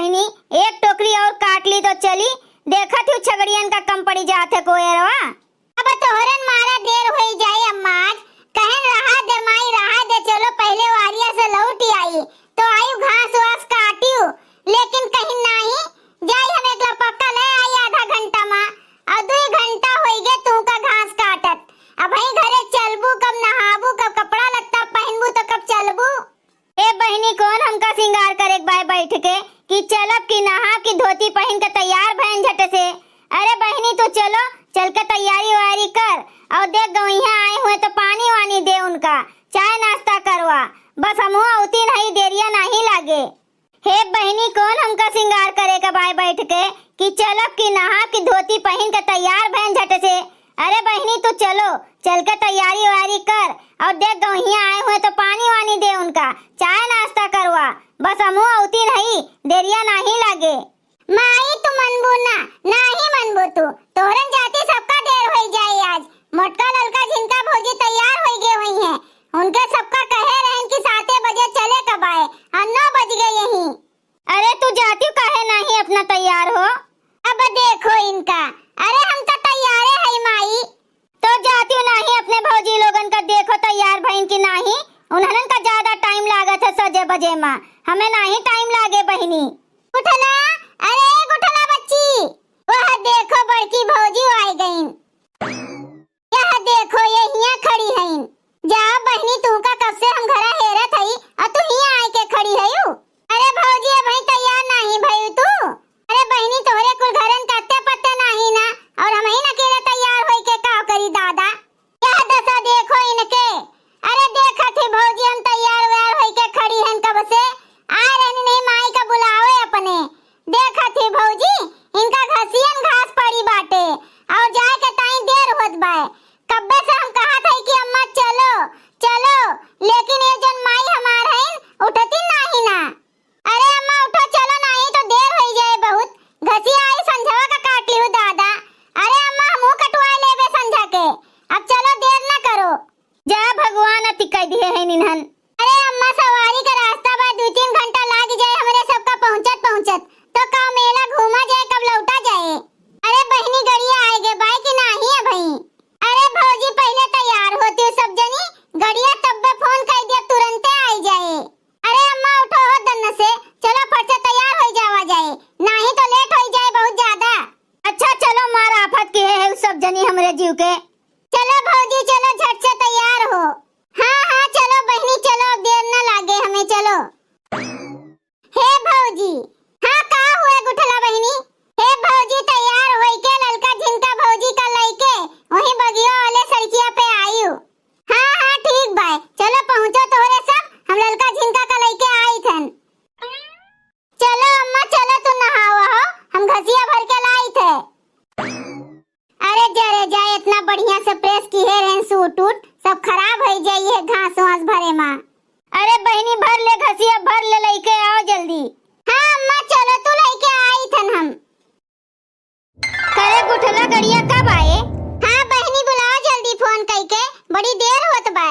बहनी एक टोकरी और काट ली तो चली। देखा थी छगड़ियन का कम पड़ी जाते कोयरवा। अब तोहरन मारा देर हो जाए अम्मा, आज कहन रहा दे माई रहा दे, चलो पहले वारिया से लौटी आई तो आयु घास वास काटियो, लेकिन कहीं नहीं जाई। हम एकला पक्का ले आई आधा घंटा मा और 2 घंटा होई गे तू का घास काटत। अब ही घरे चलबू कब, नहाबू कब, कपड़ा लत्ता पहनबू तो कब चलबू। ए बहनी कौन हमका सिंगार करे बाय बैठ के कि चलब कि नहा कि धोती पहन के तैयार भैन झट से। अरे बहनी तू चलो, चल के तैयारी वारी कर और देख गवैया आए हुए तो पानी वानी दे उनका, चाय नाश्ता करवा। बस हमहू औती नहीं, देरिया नहीं लागे। हे बहनी कौन हमका सिंगार करे का बाय बैठ के कि चलब कि नहा कि धोती पहन के तैयार भैन झट से। अरे बहनी तू चलो, चल के तैयारी वारी कर और देख गवैया आए हुए तो पानी वानी दे उनका, चाय नाश्ता करवा। बस हमहू औती नहीं, देरिया नहीं लागे। माई तू मनबू ना, नहीं मनबू तू, तोहरन जाती सबका देर हो जाए आज। मोटका ललका जिनका भौजी तैयार हो गए हुई हैं, उनके सबका कहे रहन कि 7 बजे चले कब आए और 9 बज गए यहीं। अरे तू जाती काहे नहीं अपना तैयार हो। अब देखो इनका, अरे हम तो तैयार है माई। तो जाती नहीं अपने भौजी लोगन का देखो तैयार भईन की नहीं। उन्हन का ज्यादा टाइम लागत है सजे बजे में, हमें नहीं टाइम लागे बहनी। उठला, अरे उठला बच्ची, वह देखो बड़की भौजी आई गईन। यह देखो ये हिया खड़ी हईन। जा बहनी तू का कब से हम घरा हेरत हई और तू हिया आई के खड़ी हयू। अरे भौजी भाई तैयार नहीं भई तू। अरे बहनी तोहरे कुल घरन कत्ते पत्ते नहीं ना, और हम ही अकेले तैयार होई के का करी दादा। यह दशा देखो इनके। अरे देखा थी भौजी हम तैयार व्यार होई के खड़ी हन कब से, आ रहनी नहीं माई का बुलावे अपने। देखा थी भौजी इनका घसियन घास पड़ी बाटे और जाए के ताई देर होत बाए। कब्बे से हम कहा था कि अम्मा चलो चलो, लेकिन ये जन माई हमार हईन उठती नहीं ना। अरे अम्मा उठो चलो, नहीं तो देर हो जाए बहुत। घसिया आई संझवा का काट लियो दादा। अरे अम्मा मुंह कटवा लेबे संझा के, अब चलो देर ना करो। जा भगवान अति कह दिए है निन्हन। अरे अम्मा सवारी का रास्ता बा 2-3 घंटा लाग जाए हमरे सबका पहुंचत पहुंचत, तो का मेला घूमा जाए कब लौटा जाए। अरे बहनी गड़िया आए गे बाई कि नहीं है भाई। अरे भौजी पहले तैयार होती सब जनी, गड़िया तब बे फोन कर दिया तुरंते आई जाए। अरे अम्मा उठो हो दन्न से, चलो फट से तैयार हो जावा जाए, नहीं तो लेट हो जाए बहुत ज्यादा। अच्छा चलो मार आफत की है सब जनी हमरे जीव के। चलो भौजी चलो झट से तैयार हो। हाँ हाँ चलो बहनी चलो, अब देर न लागे हमें, चलो। हे भौजी, हाँ का हुए गुठला बहनी। हे भौजी तैयार होई के ललका झिनका भौजी का लइके वही बगियो वाले सड़किया पे आयु। हाँ हाँ ठीक बाय, चलो पहुंचो तोरे सब, हम ललका झिनका का लइके आई थन। चलो अम्मा चलो, तू नहावा हो, हम घसिया भर के लाई थे। अरे जरे जाए इतना बढ़िया से प्रेस की है रहन सूट उट सब खराब हो जाई है घास वास भरे मां। अरे बहनी भर ले घसिया, भर ले लेके आओ जल्दी। हाँ अम्मा चलो, तू लेके आई थन हम। करे गुठला गड़िया कब आए। हाँ बहनी बुलाओ जल्दी फोन करके, बड़ी देर होत बा।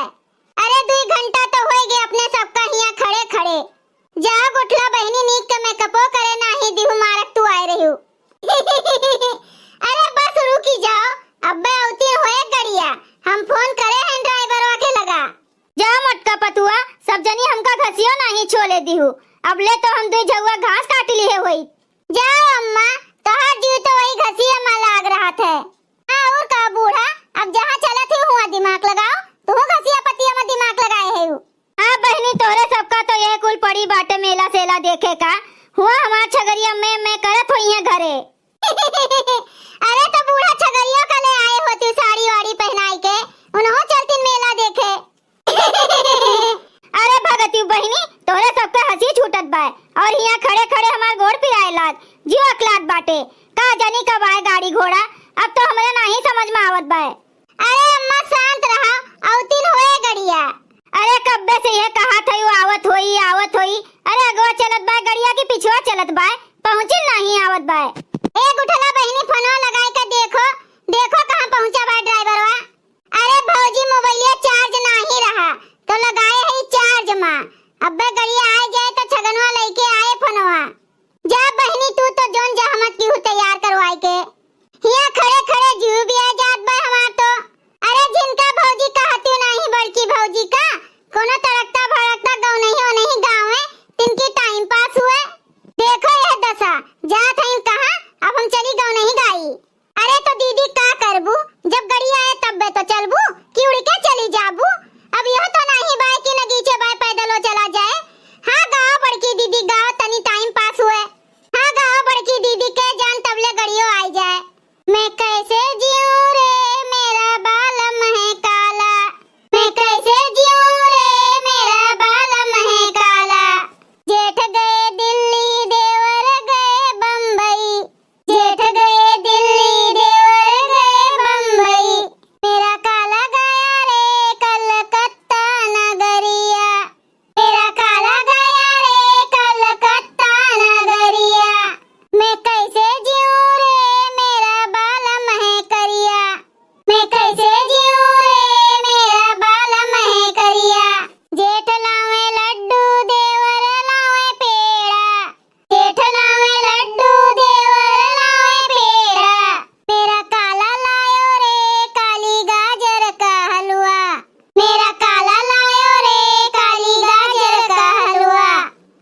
अरे 2 घंटा तो हो गए अपने सबका हिया खड़े खड़े। जाओ गुठला बहनी नीक के मेकअपो करे नाही दिहु मारक तू आए रही। अरे बस रुकी जाओ, अब्बे औती होए गड़िया, हम फोन करे हैं ड्राइवरवा के लगा। जा मटका पतुआ, सब जनी हमका घसियो नहीं छोले दिहु, अब ले तो हम 2 झगुआ घास काट ली है होई। जाओ अम्मा, तोहर जीव तो वही घसिया में लाग रहा था। हाँ और का बूढ़ा, अब जहाँ चला थी हुआ दिमाग लगाओ, तू घसिया पतिया में दिमाग लगाए है। हाँ बहनी तोरे सबका तो यह कुल पड़ी बाटे मेला सेला देखे का, हुआ हमार छगरिया में करत हुई है घरे। अरे तो बूढ़ा छगरियों का ले आए होती साड़ी वाड़ी पहनाई के, उन्हों चलती मेला देखे। अरे भगती बहनी तोरे सबका हंसी छूटत बाय और यहाँ खड़े खड़े हमार गोड़ पिराए लाग, जीव अकलात बाटे। का जानी कब आए गाड़ी घोड़ा, अब तो हमें नहीं समझ में आवत बाय। अरे अम्मा शांत रहा, औतीन होए गड़िया। अरे कब्बे से यह कहा था यू आवत होई आवत होई। अरे अगवा चलत बाय गड़िया की पिछवा चलत बाय, पहुंची नहीं आवत बाय। ए गुठला बहनी फोनवा लगाई के देखो, देखो कहां पहुंचा बा ड्राइवरवा। अरे भौजी मोबाइलिया चार्ज नहीं रहा तो लगाए है चार्ज में, अब्बे गड़िया आ जाए तो छगनवा लेके आए फोनवा। जा बहनी तू तो जोन जहमत की हूँ तैयार करवाई के यहाँ खड़े खड़े जीव भी आ जात बा हमार तो। अरे जिनका भौजी कहती हूँ नहीं बड़की भौजी का कोनो तड़कता भड़कता गाँव नहीं हो नहीं गाँव है तिनकी टाइम पास हुए। देखो यह दशा जात है कहाँ अब हम चली गाँव नहीं गाई। अरे तो दीदी का करबू जब गड़ी आए तब बे तो चलबू कि उड़ के चली जाबू। अब यह तो नहीं बाय की नगीचे बाय पैदल हो चला जाए। हाँ गाँव बड़की दीदी गाँव तनी टाइम पास हुए। हाँ गाँव बड़की दीदी के जान तबले गड़ियों आई जाए। मैं कैसे जीऊं रे मेरा बालम है काला, मैं कैसे जीऊं रे मेरा बालम है काला। जेठ गए दिल्ली देवर गए बम्बई, जेठ गए दिल्ली देवर गए बम्बई। मेरा काला गया रे कलकत्ता नगरिया, मेरा काला गया रे कलकत्ता नगरिया। मैं कैसे जीऊं रे मेरा बालम है करिया, मैं कैसे जीऊं रे मेरा बालम है करिया। जेठ लावे लड्डू देवर लावे पेड़ा, जेठ लावे लड्डू देवर लावे पेड़ा। मेरा काला लायो रे काली गाजर का हलवा, मेरा काला लायो रे काली गाजर का हलवा।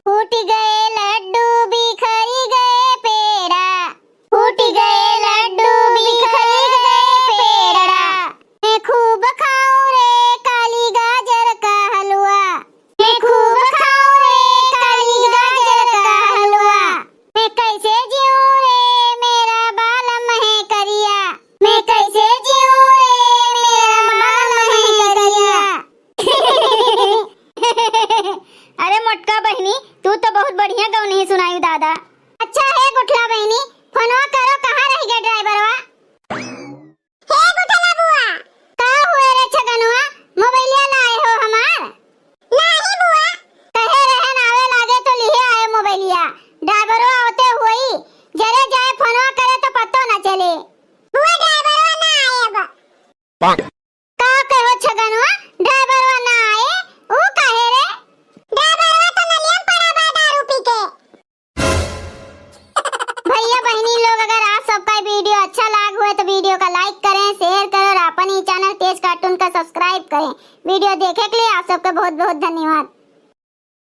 फूट गए लड्डू बिखरी गए पेड़ा, फूट गए लड्डू बिखरी गए पेड़ा। मैं खूब खाऊं रे काली गाजर का हलवा, मैं खूब खाऊं रे काली गाजर का हलवा। मैं कैसे जीऊं रे मेरा बालम है करिया, मैं कैसे जीऊं रे मेरा बालम है करिया। अरे मोटका बहनी तू तो बहुत बढ़िया गाँव नहीं सुनाई दादा। अच्छा है गुठला बहनी फोनवा करो कहाँ रह गया ड्राइवरवा। हे गुठला बुआ का हुए रे छगनवा मोबाइलिया लाए हो हमार। नहीं बुआ कहे रहन आवे लागे तो लिए आए मोबाइलिया। ड्राइवरवा आते हुई जरे जाए फोनवा करे तो पतो न चले। बुआ ड्राइवरवा ना आए अब का कहो छगनवा ड्राइवरवा ना आए ओ काहे रे। ड्राइवरवा तो नलियम पड़ा बा दारू पी के। भैया बहनी लोग अगर आप सबका वीडियो अच्छा लगा हुआ तो वीडियो का लाइक करें, शेयर करें और अपन ही चैनल तेज कार्टून का सब्सक्राइब करें। वीडियो देखने के लिए आप सबका बहुत बहुत धन्यवाद।